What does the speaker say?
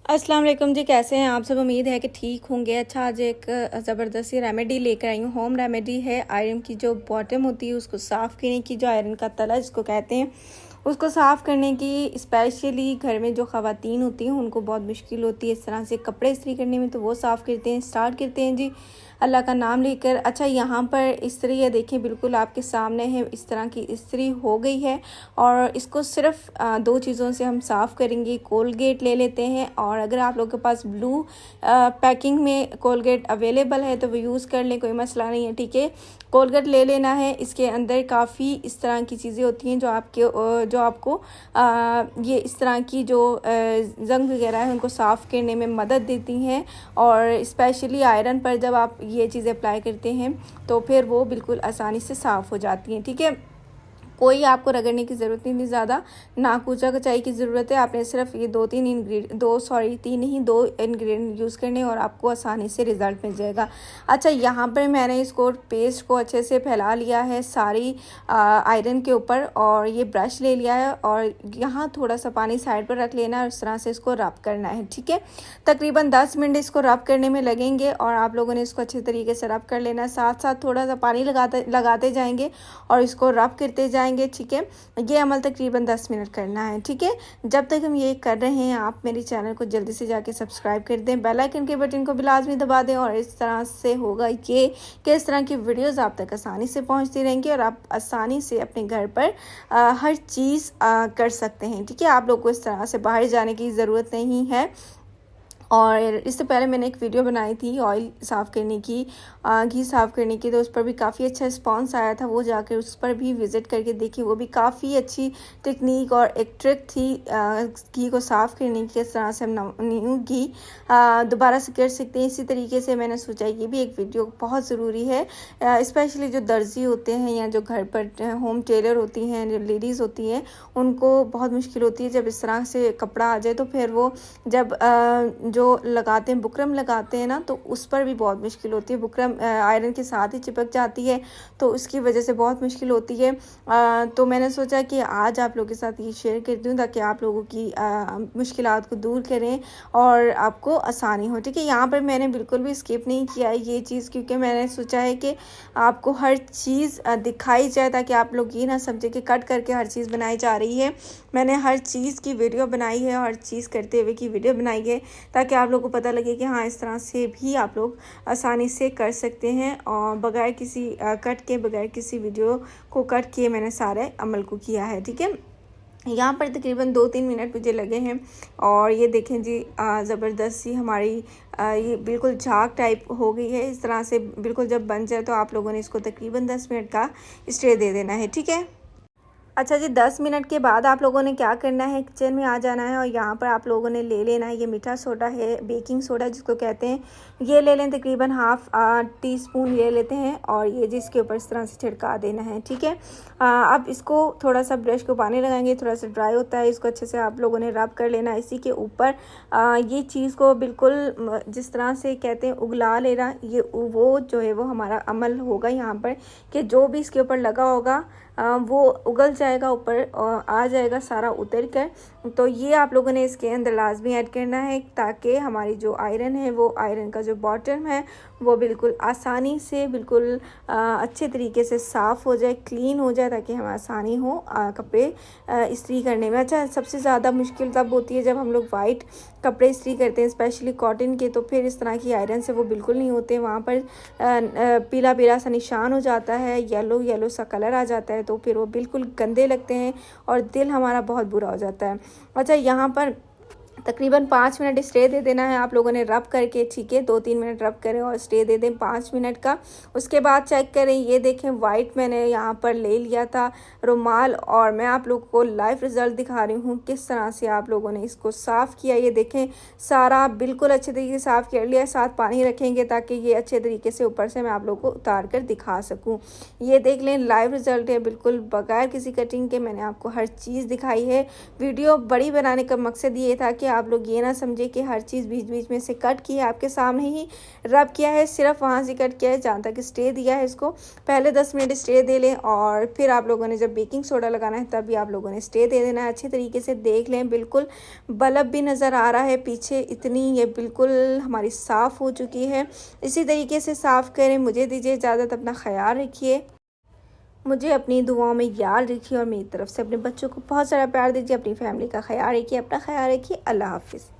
अस्सलाम वालेकुम जी, कैसे हैं आप सब। उम्मीद है कि ठीक होंगे। अच्छा, आज एक ज़बरदस्त सी रेमेडी लेकर आई हूँ। होम रेमेडी है। आयरन की जो बॉटम होती है उसको साफ़ करने की, जो आयरन का तला जिसको कहते हैं, उसको साफ़ करने की। स्पेशली घर में जो ख़वातीन होती हैं उनको बहुत मुश्किल होती है इस तरह से कपड़े इस्त्री करने में, तो वो साफ़ करते हैं। स्टार्ट करते हैं जी अल्लाह का नाम लेकर। अच्छा, यहाँ पर इस्त्री है, देखें बिल्कुल आपके सामने है, इस तरह की इस्त्री हो गई है। और इसको सिर्फ दो चीज़ों से हम साफ़ करेंगे। कोलगेट ले लेते हैं, और अगर आप लोगों के पास ब्लू पैकिंग में कोलगेट अवेलेबल है तो वो यूज़ कर लें, कोई मसला नहीं है, ठीक है। कोलगेट ले लेना है। इसके अंदर काफ़ी इस तरह की चीज़ें होती हैं जो आपको ये इस तरह की जो ज़ंग वगैरह है उनको साफ़ करने में मदद देती हैं। और स्पेशली आयरन पर जब आप ये चीज़ें अप्लाई करते हैं तो फिर वो बिल्कुल आसानी से साफ़ हो जाती हैं, ठीक है। कोई आपको रगड़ने की ज़रूरत नहीं, ज़्यादा ना कूचा कचाई की ज़रूरत है। आपने सिर्फ ये तीन इंग्रेडिएंट यूज़ करने और आपको आसानी से रिज़ल्ट मिल जाएगा। अच्छा, यहाँ पर मैंने इसको पेस्ट को अच्छे से फैला लिया है सारी आयरन के ऊपर, और ये ब्रश ले लिया है और यहाँ थोड़ा सा पानी साइड पर रख लेना है और इस तरह से इसको रब करना है, ठीक है। तकरीबन 10 मिनट इसको रब करने में लगेंगे और आप लोगों ने इसको अच्छे तरीके से रब कर लेना है। साथ साथ थोड़ा सा पानी लगाते जाएंगे और इसको रब करते जाएंगे, ठीक है। ये अमल तकरीबन 10 मिनट करना है, ठीक है। जब तक हम ये कर रहे हैं, आप मेरे चैनल को जल्दी से जाके सब्सक्राइब कर दें, बेल आइकन के बटन को भी लाजमी दबा दें, और इस तरह से होगा ये कि इस तरह की वीडियोस आप तक आसानी से पहुंचती रहेंगी और आप आसानी से अपने घर पर हर चीज़ कर सकते हैं, ठीक है। आप लोग को इस तरह से बाहर जाने की ज़रूरत नहीं है। और इससे पहले मैंने एक वीडियो बनाई थी ऑयल साफ़ करने की, घी साफ़ करने की, तो उस पर भी काफ़ी अच्छा रिस्पांस आया था। वो जाकर उस पर भी विज़िट करके देखिए, वो भी काफ़ी अच्छी टेक्निक और एक ट्रिक थी घी को साफ़ करने की, किस तरह से हम न्यू घी दोबारा से कर सकते हैं। इसी तरीके से मैंने सोचा ये भी एक वीडियो बहुत ज़रूरी है, स्पेशली जो दर्जी होते हैं या जो घर पर होम टेलर होती हैं, जो लेडीज़ होती हैं, उनको बहुत मुश्किल होती है जब इस तरह से कपड़ा आ जाए। तो फिर वो जब जो लगाते हैं, बुकरम लगाते हैं ना, तो उस पर भी बहुत मुश्किल होती है। बुकरम आयरन के साथ ही चिपक जाती है, तो उसकी वजह से बहुत मुश्किल होती है। तो मैंने सोचा कि आज आप लोगों के साथ ये शेयर कर दूँ ताकि आप लोगों की मुश्किलात को दूर करें और आपको आसानी हो, ठीक है। यहाँ पर मैंने बिल्कुल भी स्किप नहीं किया है ये चीज़, क्योंकि मैंने सोचा है कि आपको हर चीज़ दिखाई जाए, ताकि आप लोग ये ना समझे कि कट करके हर चीज़ बनाई जा रही है। मैंने हर चीज़ की वीडियो बनाई है, हर चीज़ करते हुए की वीडियो बनाई है, ताकि आप लोगों को पता लगे कि हाँ, इस तरह से भी आप लोग आसानी से कर सकते हैं। और बगैर किसी कट के, बगैर किसी वीडियो को कट किए मैंने सारे अमल को किया है, ठीक है। यहाँ पर तकरीबन 2-3 मिनट मुझे लगे हैं। और ये देखें जी, ज़बरदस्त सी हमारी ये बिल्कुल झाग टाइप हो गई है। इस तरह से बिल्कुल जब बन जाए तो आप लोगों ने इसको तकरीबन 10 मिनट का स्टे दे देना है, ठीक है। अच्छा जी, 10 मिनट के बाद आप लोगों ने क्या करना है, किचन में आ जाना है और यहाँ पर आप लोगों ने ले लेना है, ये मीठा सोडा है, बेकिंग सोडा जिसको कहते हैं, ये ले लें। तकरीबन हाफ़ टी-स्पून ले लेते हैं और ये जिसके ऊपर इस तरह से छिड़का देना है, ठीक है। अब इसको थोड़ा सा ब्रश को पानी लगाएंगे, थोड़ा सा ड्राई होता है, इसको अच्छे से आप लोगों ने रब कर लेना है। इसी के ऊपर ये चीज़ को बिल्कुल जिस तरह से कहते हैं उगला लेना, ये वो जो है वो हमारा अमल होगा यहाँ पर, कि जो भी इसके ऊपर लगा होगा वो उगल जाएगा, ऊपर आ जाएगा सारा उतर कर। तो ये आप लोगों ने इसके अंदर लाजमी ऐड करना है, ताकि हमारी जो आयरन है, वो आयरन का जो बॉटम है वो बिल्कुल आसानी से, बिल्कुल अच्छे तरीके से साफ़ हो जाए, क्लीन हो जाए, ताकि हमें आसानी हो कपड़े इस्त्री करने में। अच्छा, सबसे ज़्यादा मुश्किल तब होती है जब हम लोग वाइट कपड़े इस्त्री करते हैं, स्पेशली कॉटन के, तो फिर इस तरह की आयरन से वो बिल्कुल नहीं होते। वहाँ पर पीला पीला सा निशान हो जाता है, येलो येलो सा कलर आ जाता है, तो फिर वो बिल्कुल गंदे लगते हैं और दिल हमारा बहुत बुरा हो जाता है। अच्छा, यहाँ पर तकरीबन 5 मिनट स्टे दे देना है आप लोगों ने रब करके, ठीक है। 2-3 मिनट रब करें और स्टे दे दें 5 मिनट का। उसके बाद चेक करें, ये देखें वाइट मैंने यहाँ पर ले लिया था रुमाल, और मैं आप लोगों को लाइव रिज़ल्ट दिखा रही हूँ किस तरह से आप लोगों ने इसको साफ़ किया। ये देखें सारा बिल्कुल अच्छे तरीके से साफ़ कर लिया। साथ पानी रखेंगे ताकि ये अच्छे तरीके से ऊपर से मैं आप लोगों को उतार कर दिखा सकूँ। ये देख लें, लाइव रिज़ल्ट है, बिल्कुल बगैर किसी कटिंग के मैंने आपको हर चीज़ दिखाई है। वीडियो बड़ी बनाने का मकसद ये था कि आप लोग ये ना समझे कि हर चीज़ बीच बीच में से कट की है, आपके सामने ही रब किया है, सिर्फ वहाँ से कट किया है जहाँ तक स्टे दिया है। इसको पहले 10 मिनट स्टे दे लें और फिर आप लोगों ने जब बेकिंग सोडा लगाना है तभी आप लोगों ने स्टे दे देना है। अच्छे तरीके से देख लें, बिल्कुल बल्ब भी नज़र आ रहा है पीछे, इतनी ये बिल्कुल हमारी साफ़ हो चुकी है। इसी तरीके से साफ़ करें। मुझे दीजिए इजाज़त, अपना ख्याल रखिए, मुझे अपनी दुआओं में याद रखिए और मेरी तरफ से अपने बच्चों को बहुत सारा प्यार दीजिए। अपनी फैमिली का ख्याल रखिए, अपना ख्याल रखिए। अल्लाह हाफ़िज़।